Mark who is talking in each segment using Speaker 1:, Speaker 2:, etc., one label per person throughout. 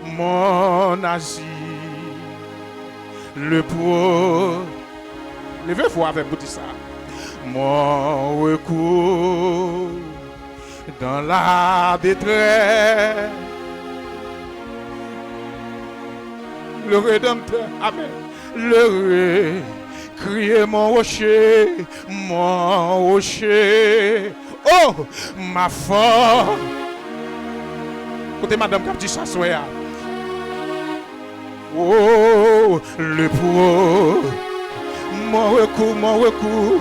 Speaker 1: mon asile. Le pauvre, levez-vous avec vous dire ça. Mon recours dans la détresse. Le Rédempteur, amen. Le crier mon rocher, oh, ma force. Écoutez, madame, comme dit ça, soya. Oh, le pauvre, mon recours,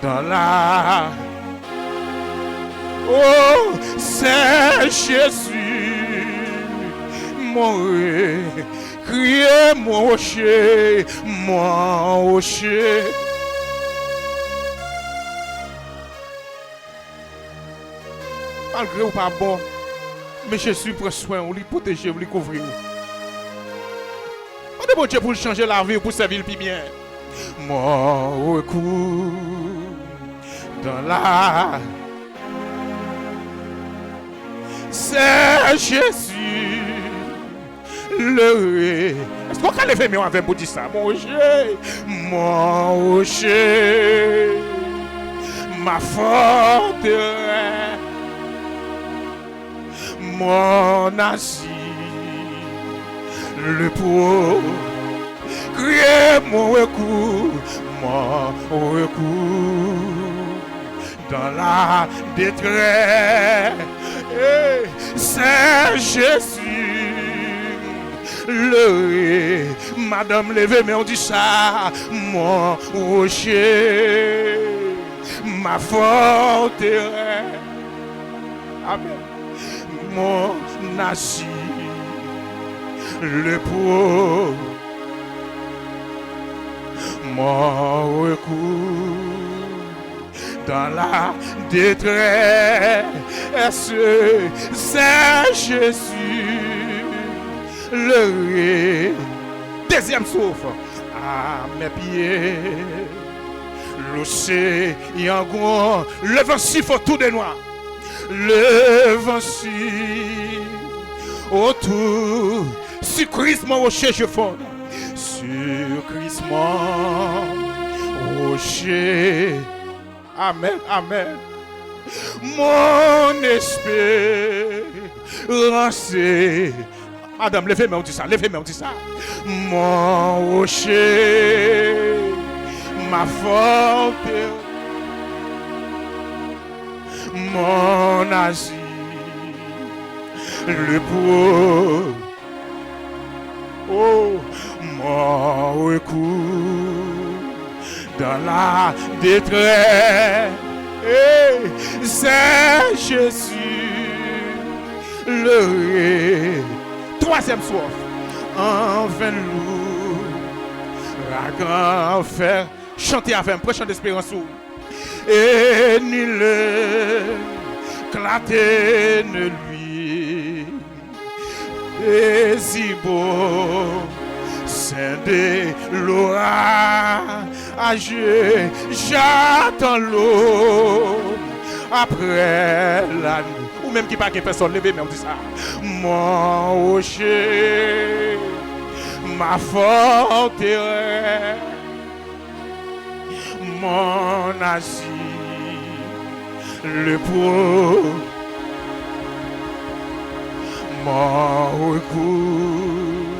Speaker 1: dans la. Oh, c'est Jésus, mon crier mon rocher. Malgré ou pas bon, mais Jésus prend soin, on lui protège, on lui couvre. On est bon Dieu pour changer la vie, pour servir le plus bien. Mon recours dans la. C'est Jésus, le. Est-ce qu'on peut lever mes mains avec pour dire ça? Mon rocher, ma forteresse, mon asile, le pauvre, crier mon recours, dans la détresse. C'est Jésus, le madame levez, mais on dit ça, mon rocher, ma forteresse, amen, mon asile, le pauvre, mon recours dans la détresse. C'est Jésus, le deuxième souffle à mes pieds. L'océan grand, le vent siffle autour de nous. Le vent siffle autour. Sur Christ, mon rocher, je fonde. Sur Christ, mon rocher. Amen, amen. Mon espérance. Madame, levez-moi, on dit ça, Mon rocher, ma forteresse, mon asile, le pauvre, oh, mon recours dans la détresse. C'est Jésus, le troisième soif. Enfin l'ouragan faire chanter avec un prochain d'espérance. Et ni le claté ne lui et si beau scindé l'orage, j'attends l'eau après la nuit. Ou même qui pas que personne levé, mais on dit ça. Mon rocher, ma forteresse, mon asile, le pauvre, mon recours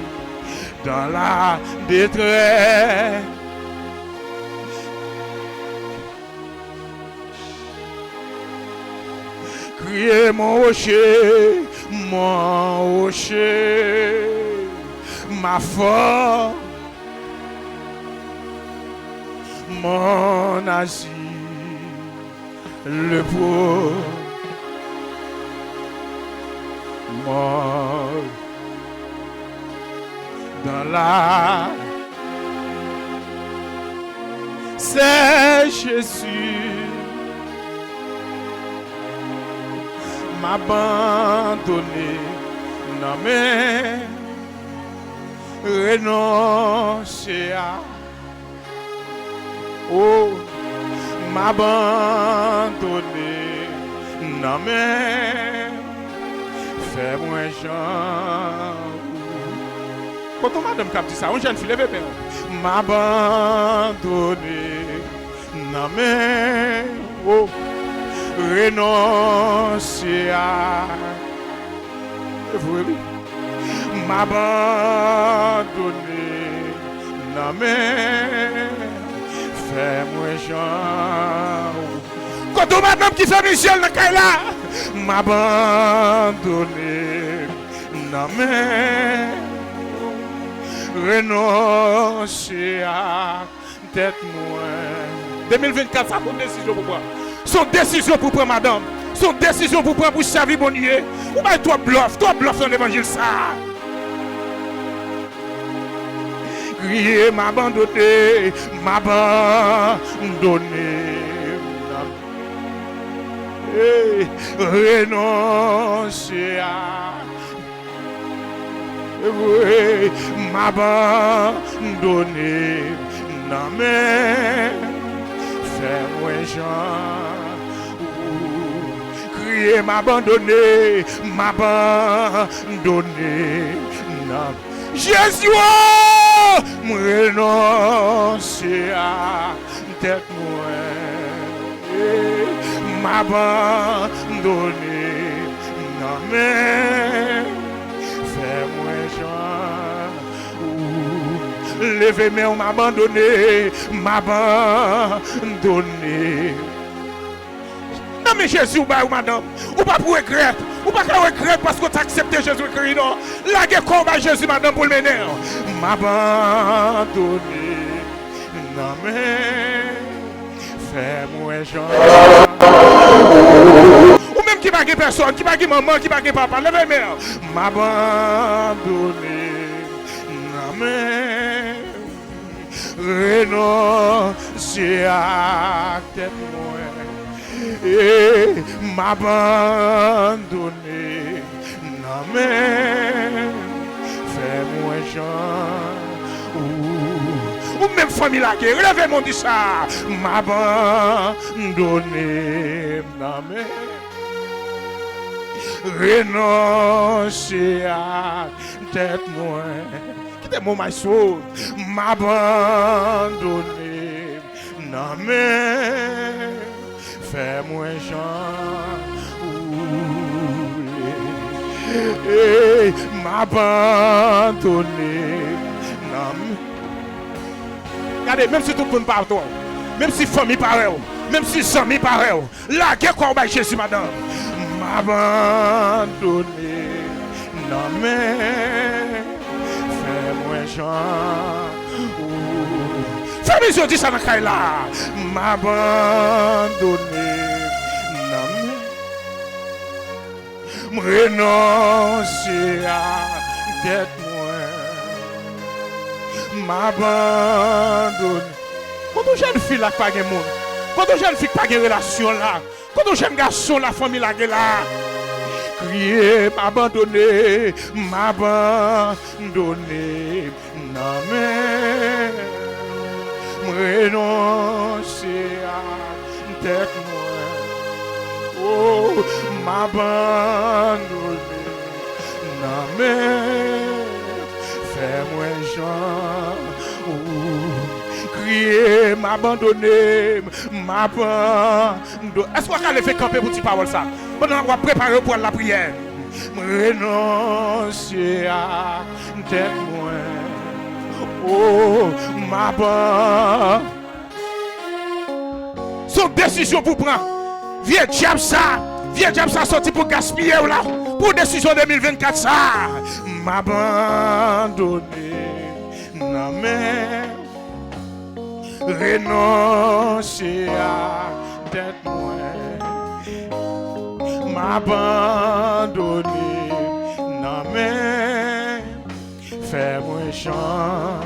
Speaker 1: dans la détresse. Criez mon rocher, ma force, mon asile, le pauvre, mon dans la. C'est Jésus. M'abandonner, non mais renoncer à, oh, m'abandonner, non mais fais-moi Jean. Quand on madame cap dit ça, on jeune fille levez bien. M'abandonner, non mais oh, renoncer à oui, m'abandonner, non mais fais-moi Jean. Quand on madame qui fait Michel dans là, m'abandonner, non mais renoncer à tête moins. 2024, ça c'est une décision pour prendre. Son décision pour prendre, madame. Son décision pour prendre pour servir mon Dieu. Ou bien toi bluff dans l'évangile ça. Crier, m'abandonner, renoncer à oui, m'abandonner, non mais fais-moi Jean, crier m'abandonner, non. Jésus, me renoncer à tête moi, m'abandonner, non mais fais-moi Jean. Levez-moi, m'abandonner. Non mais Jésus ou madame, ou pas pour regret, ou pas pour regret parce que tu as accepté Jésus-Christ, non. Là, il y a combat Jésus, madame, pour le mener. M'abandonner. Non mais fais-moi Jean. Ou même qui va guérir personne, qui va guérir maman, qui va guérir papa, levez-moi. M'abandonner. Non mais renoncer à tête moi. Et m'abandonner, non mais fais-moi Jean, ou même famille là qui relève mon dit ça, m'abandonner, non mais renoncer à tête moi, quittez mon maïsou, m'abandonner, non mais fais-moi Jean, m'abandonner. Regardez, même si tout le monde parle, même si famille parle, même si amis parle, là, qu'est-ce qu'on va Jésus, madame? M'abandonner. Non, mais fais-moi Jean. Fais-moi Jean, ça dans le là. M'abandonner. Renoncer à tête moi, m'abandonner. Quand on jeune fille là pas de monde, quand on jeune fille pas de relation là, quand on jeune garçon la famille là là, crier m'abandonner, non mais renoncer à tête moi. Oh, m'abandonner, non mais fais-moi Jean, crier m'abandonner, Est-ce qu'on va faire camper pour dire parole ça? Pendant qu'on va préparer pour la prière, renoncer à tête moi. Oh, m'abandonner. Son décision pour prendre. Viens diable ça sorti pour gaspiller là, pour décision 2024 ça. M'abandonner, non mais renoncer à tête moi. M'abandonner, non mais fais-moi Jean.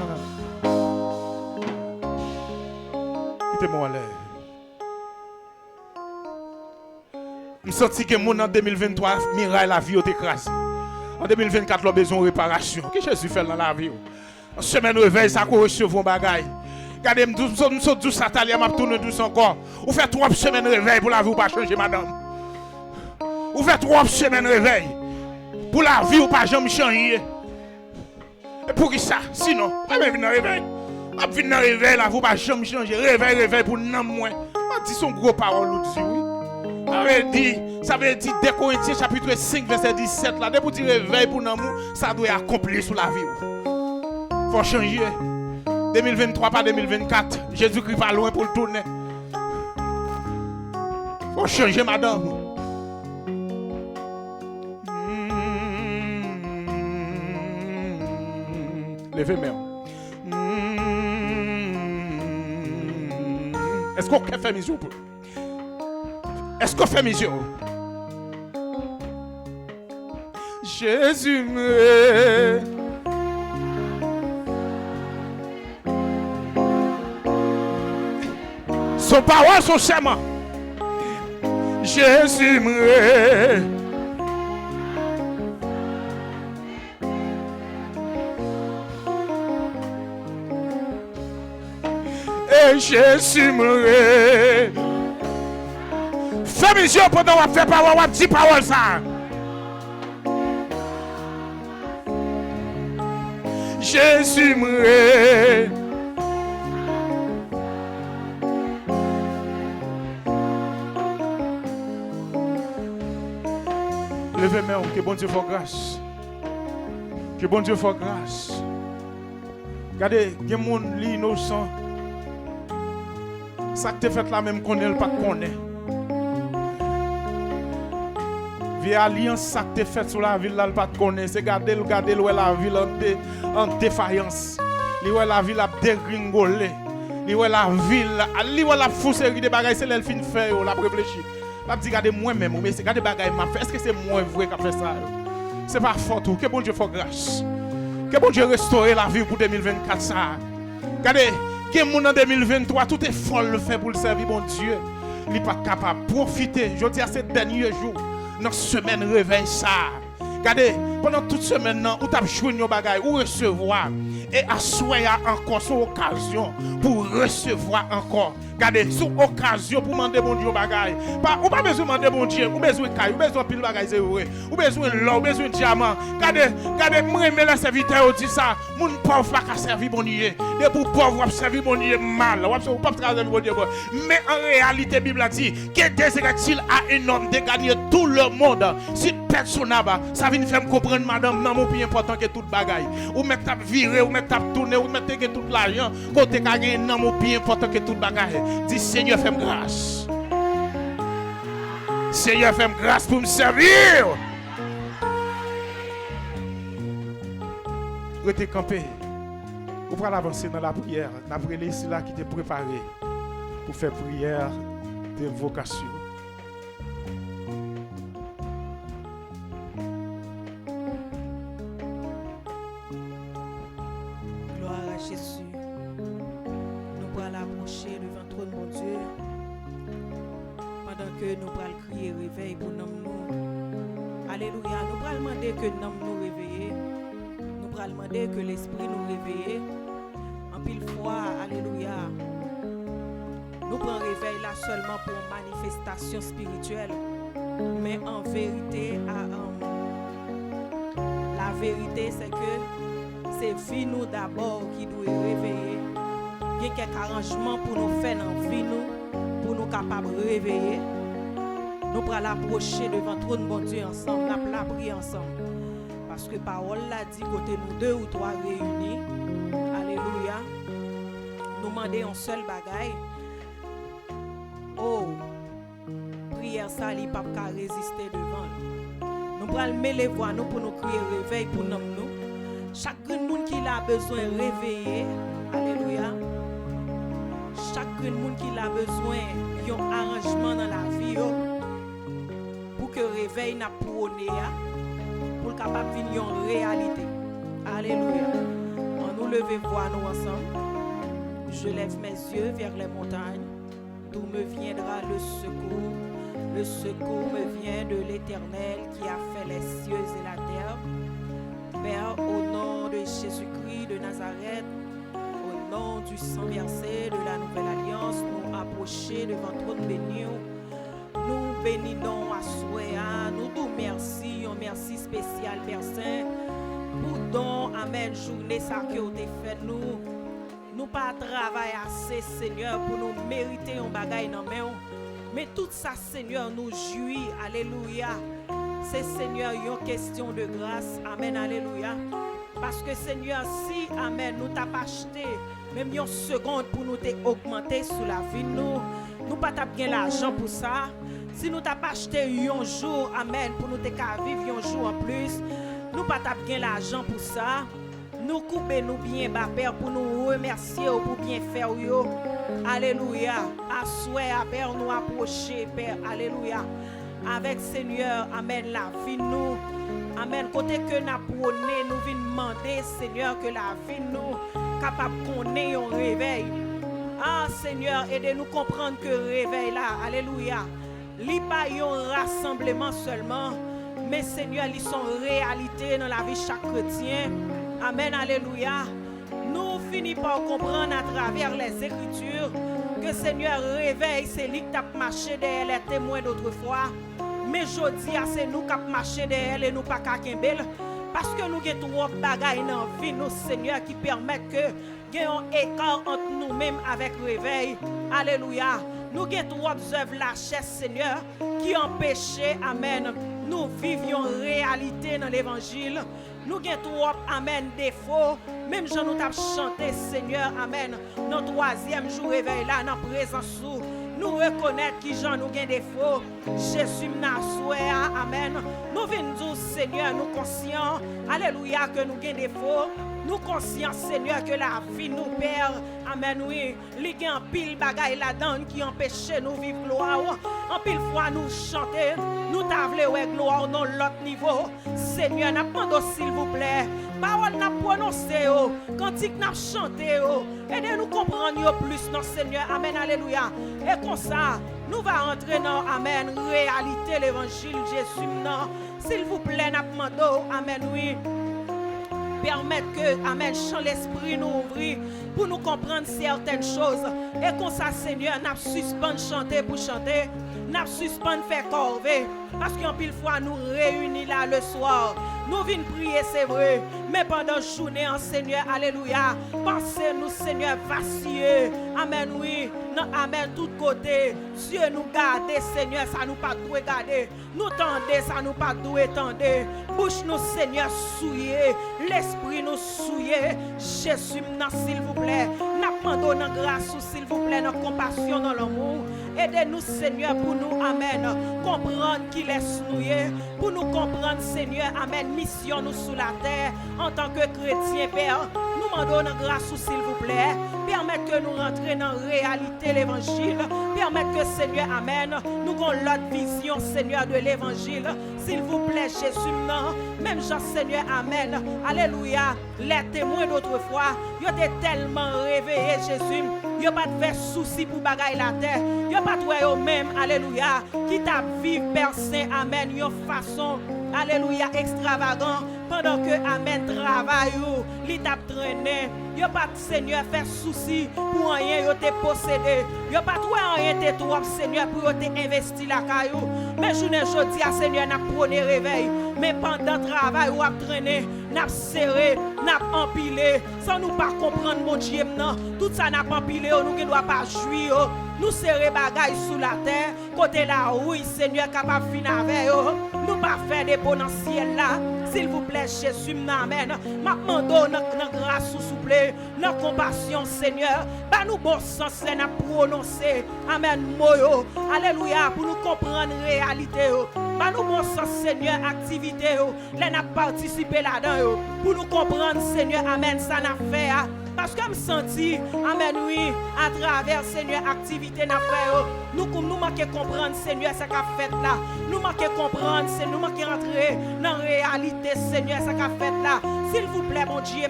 Speaker 1: Quittez-moi là. Je sens que mon en 2023, miraille la vie est écrasée. En 2024, il a besoin de réparation. Qu'est-ce que Jésus fait dans la vie? En semaine réveil, ça qu'on reçoit vos bagailles. Regardez, nous sommes douce à talia, m'a tourné douce encore. Vous faites 3 semaines réveil pour la vie ou pas changer, madame. Vous faites 3 semaines réveil. Pour la vie ou pas jamais changer. Et pour qui ça? Sinon, pas même venir réveil. Pas venir réveil là, vous pas jamais changer. Réveil pour non moins. On dit son gros parole ou dit oui. Ça veut dire dès Corinthiens chapitre 5 verset 17 là, dès pour dire réveil pour non ça doit accomplir sur la vie. Faut changer. 2023 pas 2024. Jésus-Christ va loin pour le tourner. Faut changer madame. Levez même. Est-ce qu'on fait mes yeux? Est-ce qu'on fait mes yeux? Jésus me. Son parole, son serment. Jésus me. Et Jésus me. Fais mes yeux pendant qu'on fait parole, on dit parole ça. Jésus me. Levez-moi, que bon Dieu fasse grâce. Que bon Dieu fasse grâce. Regardez, il y a des gens innocents. Ça que tu fait là même qu'on ne pas connaît. Via alliance, ça que tu fait sur la ville là, pas connaît. C'est garder où est la ville en défaillance. Où est la ville a dégringolé. Où est la ville, où est la fousserie de bagages, c'est l'elfine fait, la réfléchir. La dit regardez moi-même, mais c'est regardez bagages m'a fait. Est-ce que c'est moi vrai qui a fait ça? C'est pas fort tout. Que bon Dieu fasse grâce. Que bon Dieu restaure la vie pour 2024 ça. Regardez, que mon en 2023 tout est folle le fait pour le servir bon Dieu. Il n'est pas capable de profiter. Je dis à ces derniers jours, dans semaine réveil ça. Regardez, pendant toute semaine, vous avez joué nos bagages, ou recevoir. Et assoyer encore son occasion pour recevoir encore. Regardez, sous occasion pour demander bon Dieu bagaille. Ou pas besoin de demander bon Dieu, ou besoin de caille, ou besoin de pile bagaille c'est vrai. Ou besoin de l'or, ou besoin de diamant. Regardez, moi me la serviteur dit ça, mon pauvre pas servir bon Dieu. Et pour pauvre servir bon Dieu mal, ou pas travailler bon Dieu. Mais en réalité Bible a dit, que désirait-il à un homme de gagner tout le monde si personne n'a pas, ça vient faire me comprendre madame non mon plus important que toute bagaille. Ou mettre t'a virer, ou mettre t'a tourner, ou mettre tout l'argent, côté gagner non mon plus important que toute bagaille. Dis Seigneur, fais-moi grâce. Seigneur, fais-moi grâce pour me servir. Restez campé. Vous pouvez avancer dans la prière. D'après les ici là qui t'est préparé pour faire prière d'invocation.
Speaker 2: Gloire à Jésus. Nous allons approcher devant trône mon Dieu. Pendant que nous allons crier réveil pour nous. Alléluia. Nous allons demander que nous réveiller. Nous allons demander que l'Esprit nous réveille. En pile fois, alléluia. Nous prenons réveil là seulement pour une manifestation spirituelle. Mais en vérité, la vérité c'est que c'est vie nous d'abord qui doit réveiller. Il y a quelques arrangements pour nous faire dans vie nous, pour nous capables de réveiller. Nous pourrons l'approcher devant trop de bon Dieu ensemble, nous la prier ensemble. Parce que parole l'a dit côté nous deux ou trois réunis. Alléluia. Nous demandons un seul bagaille. Oh, prière ça, il n'y a pas qu'à résister devant. Nous pourrons mêler voix nous pour nous crier réveil pour nous. Chaque monde qui a besoin de réveiller. Alléluia. Chaque monde qui a besoin d'un arrangement dans la vie pour que le réveil n'a pas pour le capable de venir en réalité. Alléluia. On nous lever voir nous ensemble. Je lève mes yeux vers les montagnes. D'où me viendra le secours? Le secours me vient de l'Éternel qui a fait les cieux et la terre. Père, au nom de Jésus-Christ de Nazareth, au nom du sang versé de la nouvelle alliance, nous approcher devant trône béni. Nous bénissons à souhait, nous nous merci, un merci spécial spécial, Père Saint, pour don, amen, journée ça que vous avez fait nous. Nous pas travailler assez, Seigneur, pour nous mériter un bagage dans main. Mais tout ça, Seigneur, nous jouit. Alléluia. C'est, Seigneur, une question de grâce. Amen, alléluia. Parce que, Seigneur, si, amen, nous t'avons acheté, même une seconde pour nous augmenter sous la vie, nous pas bien l'argent pour ça. Si nous t'avons acheté un jour, amen, pour nous vivre un jour en plus, nous pas bien l'argent pour ça. Nous coupons nous bien, Père, pour nous remercier pour bien faire. Alléluia. À souhait, Père, nous approcher, Père. Alléluia. Avec Seigneur, amen, la vie nous. Amen. Côté que nous prôné, nous venons demander, Seigneur, que la vie nous capable qu'on ait un réveil. Ah, Seigneur, aidez-nous comprendre que le réveil là, alléluia, il pas un rassemblement seulement, mais Seigneur, ils sont réalité dans la vie de chaque chrétien. Amen, alléluia. Nous finissons par comprendre à travers les Écritures que Seigneur réveil, c'est lui qui a marché derrière les témoins d'autrefois. Mais je dis, c'est nous qui avons marché derrière et nous pas qu'à belle. Parce que nous avons trop de bagailles dans la vie, nous, Seigneur, qui permettent que nous ayons un écart entre nous-mêmes avec le réveil. Alléluia. Nous avons trop d'œuvres lâches, Seigneur, qui empêchent, amen, nous vivions réalité dans l'évangile. Nous avons trop, amen, défauts. Même si nous avons chanté, Seigneur, amen, notre troisième jour réveil là, dans la présence sous. Nous reconnaître qui j'en nous gain défaut. Jésus n'a souhait, amen. Nous venons dire, Seigneur, nous conscients, alléluia, que nous gain défaut. Nous conscients, Seigneur, que la vie nous perd. Amen, oui. Il y a un pile bagaille là-dedans qui empêche nous vivre gloire. En pile fois, nous chanter, nous t'avons ouais gloire dans l'autre niveau. Seigneur, n'a pas s'il vous plaît. Parole n'a prononcé, cantique n'a chanté, aidez-nous comprendre plus, non Seigneur, amen, alléluia. Et comme ça, nous allons entrer dans, amen, réalité, l'évangile, Jésus, non. S'il vous plaît, n'a pas amen, oui. Permettre que, amen, chant l'esprit nous ouvrir pour nous comprendre certaines choses. Et comme ça, Seigneur, n'a suspend chanter pour chanter, n'a suspend faire corvée. Parce qu'en pile fois, nous réunis là le soir. Nous venons prier, c'est vrai. Mais pendant la journée, en Seigneur, alléluia, pensez-nous, Seigneur, vaciller. Amen, oui. Non, amen, tout côté. Dieu nous garde, Seigneur, ça nous pas doit garder. Nous tendez, ça nous pas doit tendre. Bouche nous, Seigneur, souillé. L'esprit nous souillé. Jésus, s'il vous plaît. N'appendons dans grâce, s'il vous plaît, dans compassion, dans l'amour. Aidez-nous, Seigneur, pour nous, amen, comprendre qu'il est noué. Pour nous comprendre, Seigneur, amen, mission nous sous la terre. En tant que chrétien, Père, nous demandons grâce, s'il vous plaît. Permettre que nous rentrions dans la réalité de l'évangile. Permettre que, Seigneur, amen, nous avons l'autre vision, Seigneur, de l'évangile. S'il vous plaît, Jésus, non. Même Jean, Seigneur, amen. Alléluia. Les témoins d'autrefois, ils étaient tellement réveillés, Jésus. Ils n'ont pas de souci pour bagaille la terre. Ils n'ont pas de eux-mêmes, alléluia, qui t'a vivre, Père Saint, amen, une façon, alléluia, extravagant, pendant que, amen, travail, ils t'a traîné. Ils n'ont pas de Seigneur fait souci pour rien, ils te possédé. Ils n'ont pas de rien, te trop, Seigneur, pour te investir la caillou. Mais je ne dis à Seigneur, n'a prôné réveil. Mais pendant le travail, ou a traîné, n'a serré, n'a empilé, sans nous pas comprendre, mon Dieu, non. Tout ça n'a pas empilé, nous ne doit pas jouir. Nous serrer bagaille sous la terre, côté là, oui, Seigneur, capable de finir avec eux. Nous pas faire des bons dans le ciel là. S'il vous plaît, Jésus, m'amène. Ma demande dans grâce, s'il vous plaît, dans compassion, Seigneur. Bah nous bon sens, là, n'a prononcé. Amen, moyo. Alléluia, pour nous comprendre la réalité. Bah nous bon sens, Seigneur, activité. Là, n'a participé là-dedans. Pour nous comprendre, Seigneur, amen, ça n'a fait. Parce que je me senti, amen, oui, à travers, Seigneur, activité n'a fait. Nous manquons comprendre, Seigneur, ce qu'a fait là. Nous manquons comprendre, Seigneur, nous manquons rentrer dans la réalité, Seigneur, ce qu'a fait là. S'il vous plaît, mon Dieu,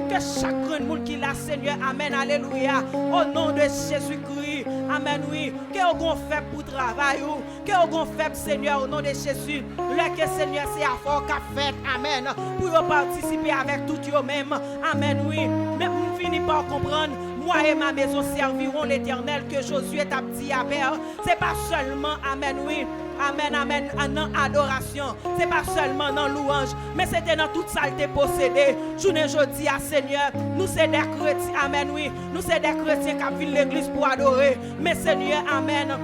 Speaker 2: que chaque monde qui l'a, Seigneur, amen, alléluia, au nom de Jésus-Christ, amen, oui, que vous fait pour travail, que vous fait, Seigneur, au nom de Jésus, le que, Seigneur, c'est à fort qu'a fait, amen, pour participer avec tout vous-même, amen, oui, mais vous finissez par comprendre. moi et ma maison servirons l'Éternel, que Josué t'a dit à Père. C'est pas seulement, amen, oui. Amen, amen, en adoration. C'est pas seulement dans louange, mais c'était dans toute saleté possédée. Journée jeudi à Seigneur, nous c'est des chrétiens, amen, oui. Nous c'est des chrétiens qui viennent l'église pour adorer. Mais Seigneur, amen.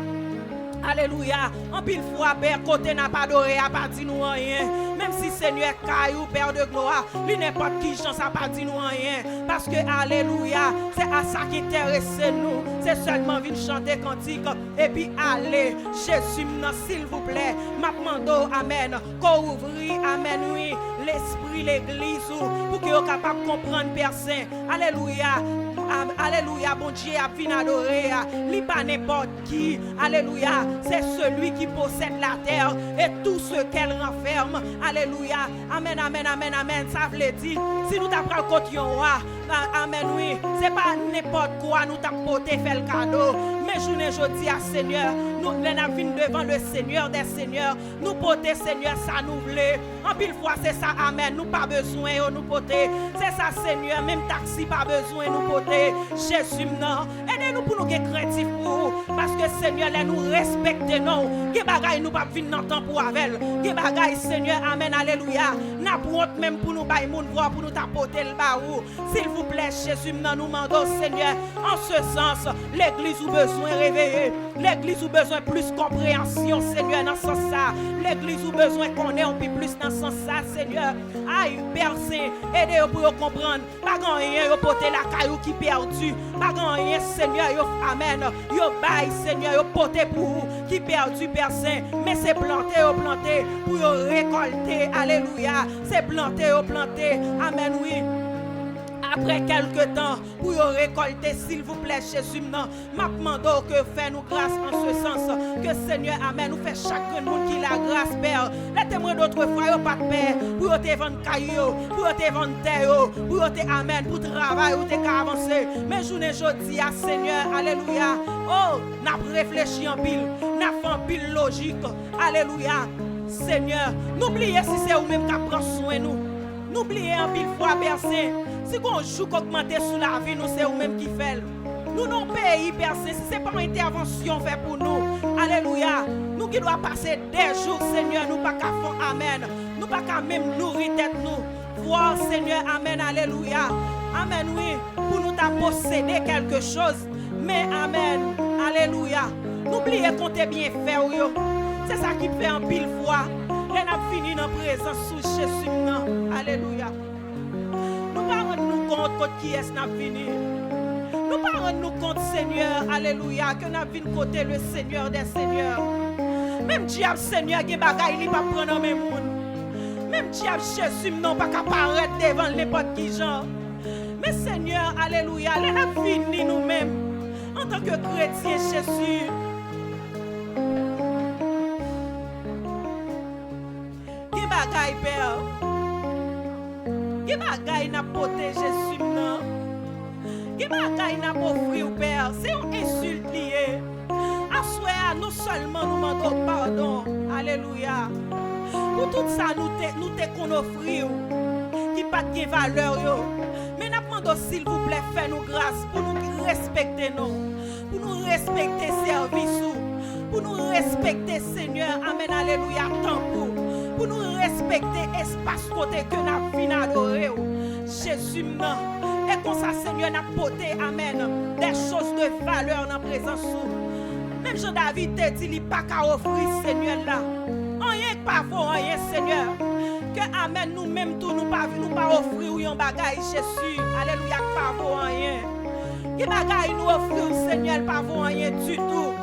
Speaker 2: Alléluia. En pile fois, Père, côté n'a pas adoré, a pas dit nous rien. Même si Seigneur caillou, Père de gloire, lui n'importe qui chance a pas dit nous rien. Parce que, alléluia, c'est à ça qui intéresse nous. C'est seulement venir chanter cantique et puis aller. Jésus, s'il vous plaît, m'a demandé, amen, qu'on ouvre, amen, oui, l'esprit, l'église, pour que vous capable de comprendre personne. Alléluia. Alléluia, bon Dieu a fini adorer. Li pas n'importe qui. Alléluia, c'est celui qui possède la terre et tout ce qu'elle renferme. Alléluia, amen, amen, amen, amen. Ça veut dire, si nous t'apprends côté roi, amen, oui, c'est pas n'importe quoi nous t'apporter faire le cadeau. Mais journée jeudi à Seigneur, nous venons devant le Seigneur des Seigneurs. Nous porter Seigneur, ça nous voulait. En pile fois, c'est ça, amen. Nous pas besoin de nous porter. C'est ça, Seigneur, même taxi pas besoin de nous porter. Jésus, non. Aidez-nous pour nous être créatifs pour vous. Parce que Seigneur, là, nous respectons. Qui bagaille nous pas venir dans le temps pour avec. Qui bagaille, Seigneur, amen, alléluia. N'a pas honte même pour nous bailler moun voir pour nous t'apporter le baou. S'il vous plaît, Jésus, nous demandons, Seigneur, en ce sens, l'église ou besoin réveiller. L'église ou besoin plus compréhension, Seigneur, dans ce sens ça. L'église ou besoin qu'on ait un peu plus dans ce sens ça, Seigneur. Aïe, Père Saint, aidez-vous pour comprendre. Pas grand rien, vous portez la caillou qui perdu. Pas grand rien, Seigneur, amen. Vous baille, Seigneur, vous portez pour vous qui perdu, Père Saint. Mais c'est planté, pour vous récolter. Alléluia. C'est planté, amen, oui. Après quelques temps, pour récolter, s'il vous plaît, Jésus, m'a demandé que fais-nous grâce en ce sens. Que Seigneur, amen, nous fait chaque monde qui la grâce, Père. Les témoins d'autres fois, pas de Père, pour te vendre caillou, pour te vendre terre, pour te amen, pour travailler, pour te avancer. Mais journée jeudi, à Seigneur, alléluia. Oh, n'a réfléchi en pile, n'a fait en pile logique, alléluia. Seigneur, n'oubliez si c'est vous-même qui prend soin de nous. N'oubliez en pile fois, Père Saint. Si on joue augmenter sur la vie, nous c'est vous-même qui fait. Nous non pays, Père Saint, si ce n'est pas une intervention faite pour nous. Alléluia. Nous qui doit passer des jours, Seigneur, nous pas qu'à faire amen. Nous pas qu'à même nourrir tête nous. Voir, Seigneur, amen, alléluia. Amen, oui, pour nous t'as possédé quelque chose. Mais amen, alléluia. N'oubliez qu'on t'est bien fait, c'est ça qui fait en pile fois. On a fini dans la présence sous Jésus. Alléluia. Nous ne pas nous compte qui est-ce n'a fini. Nous ne pas nous compte, Seigneur, alléluia, que nous avons côté le Seigneur des Seigneurs. Même diable, Seigneur, qui bagaille, il ne va pas prendre même monde. Même diable, Jésus, non pas apparaître devant n'importe qui genre. Mais Seigneur, alléluia, nous avons fini nous-mêmes en tant que chrétiens, Jésus. Qui bagaille, Père? Qui bagaille n'a porté Jésus, non? Qui bagaille n'a pas offert, Père? C'est une insulte liée. À nous seulement nous demandons pardon. Alléluia. Pour tout ça, nous te qu'on offrir, qui pas de valeur, mais nous demandons, s'il vous plaît, faites-nous grâce pour nous respecter, pour nous respecter service, pour nous respecter, Seigneur. Amen, alléluia, pour nous respecter espace côté que nous avons adoré. Jésus, et comme ça, Seigneur, n'a porté, amen, des choses de valeur dans la présence. Même Jean-David te dit, il n'y a pas qu'à offrir, Seigneur, là. Rien que pas pour rien, Seigneur. Que, amen, nous-mêmes, tout, nous pas offrir un bagage, Jésus. Alléluia, pas pour rien. Que bagage nous offrir, Seigneur, pas pour rien du tout.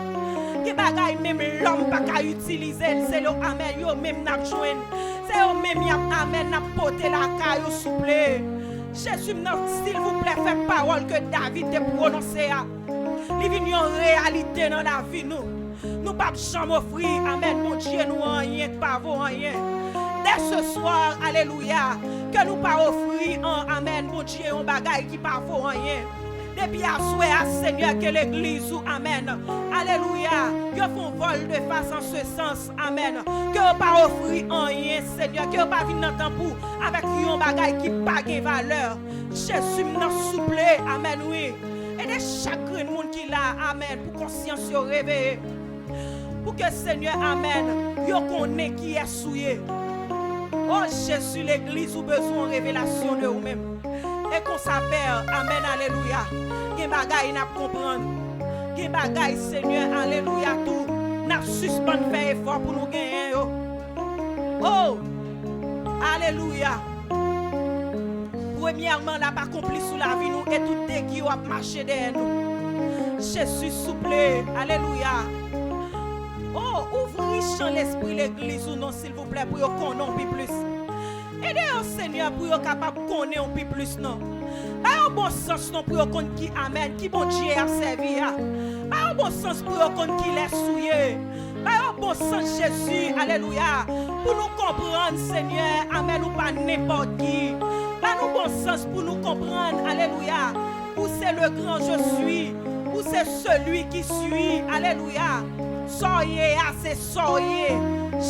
Speaker 2: Que bagage même l'homme pas qu'à utiliser, c'est le amen, yo même n'a joué. C'est eux même, amen, n'a porté la caille, souple. Jésus, s'il vous plaît, faites parole que David te prononcé. Il vient en réalité dans la vie, nous pas jamais offrir, amen, mon Dieu, nous rien, pas pour rien. Dès ce soir, alléluia, que nous pas offrir, amen, mon Dieu, un bagage qui pas pour rien. Depuis à souhait, Seigneur, que l'église, amen, alléluia, que font vol de face en ce sens, amen, que vous pas offrir rien, Seigneur, que vous pas venir dans pour avec un bagage qui pas de valeur. Jésus, nous souple, amen, oui. Aidez chaque monde qui là, amen, pour conscience se réveiller. Pour que Seigneur, amen, yo connaît qui est souillé. Oh Jésus, l'église ou besoin de révélation de vous-même. Et qu'on s'appelle, amen, alléluia. Gen bagay n'a comprendre. Gen bagay, Seigneur, alléluia, tout. N'a suspend faire effort pour nous gagner. Oh, alléluia. Premièrement, n'a pas accompli sous la vie nous et tout dès qui a marché derrière nous. Jésus, souple, alléluia. Oh, ouvrez champ l'esprit l'église ou non, s'il vous plaît, pour qu'on ait un peu plus. Aidez-nous, Seigneur, pour qu'on capable de connaître un peu plus, non. Pas un bon sens, non, pour qu'on qui amène, qui bon Dieu a servi. Pas un bon sens pour qu'on qui laisse souiller. Pas un bon sens, Jésus, alléluia. Pour nous comprendre, Seigneur, amen, ou pas n'importe qui. Pas un bon sens pour nous comprendre, alléluia. Où c'est le grand je suis, où c'est celui qui suit, alléluia. Soyez assez, soyez.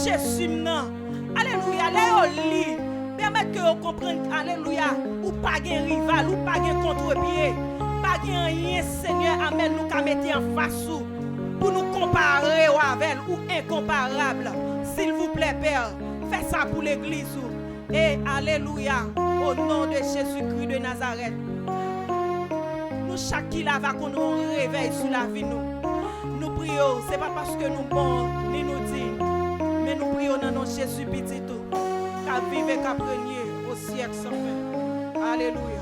Speaker 2: Jésus, non. Alléluia, les permettre que vous compreniez, alléluia, ou pas de rival, ou pas de contre-pied, pas de rien, Seigneur, amen, nous qu'à mettre en face pour nous comparer avec ou incomparable. S'il vous plaît, Père, faites ça pour l'église. Et alléluia, au nom de Jésus-Christ de Nazareth. Nous, chaque qui là va qu'on nous réveille sur la vie, nous prions, ce n'est pas parce que nous bons, ni nous dit, mais nous prions dans notre Jésus petit tout. Qu'à vivre et qu'à régner au siècle sans fin. Alléluia.